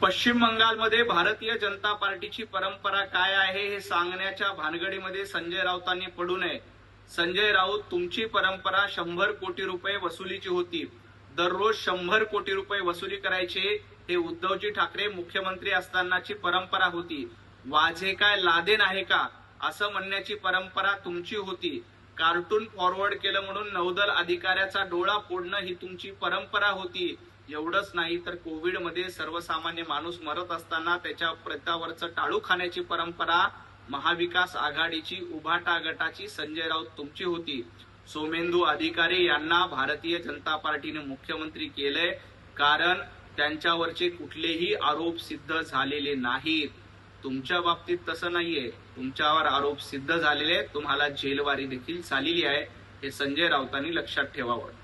पश्चिम बंगालमध्ये भारतीय जनता पार्टीची परंपरा काय आहे हे सांगण्याच्या भानगडीमध्ये संजय राऊतांनी पडू नये। संजय राऊत, तुमची परंपरा 100 कोटी रुपये वसुलीची होती। दररोज 100 कोटी रुपये वसुली करायचे हे उद्धवजी ठाकरे मुख्यमंत्री असतानाची परंपरा होती। वाझे काय लादेन आहे का असं म्हणण्याची परंपरा तुमची होती। कार्टून फॉरवर्ड केलं म्हणून नौदल अधिकाऱ्याचा डोळा फोडणं ही तुमची परंपरा होती। एवढंच नाही तर कोविड मध्ये सर्वसामान्य माणूस मरत असताना त्याच्या प्रतावरचं टाळू खाण्याची परंपरा महाविकास आघाडीची उभाटा गटाची संजय राऊत तुमची होती। सोमेंदू अधिकारी यांना भारतीय जनता पार्टीने मुख्यमंत्री केलंय कारण त्यांच्यावरचे कुठलेही आरोप सिद्ध झालेले नाहीत। तुमच्या बाबतीत तसं नाहीये, तुमच्यावर आरोप सिद्ध झालेले, तुम्हाला जेलवारी देखील झालेली आहे। हे संजय राऊतांनी लक्षात ठेवावं।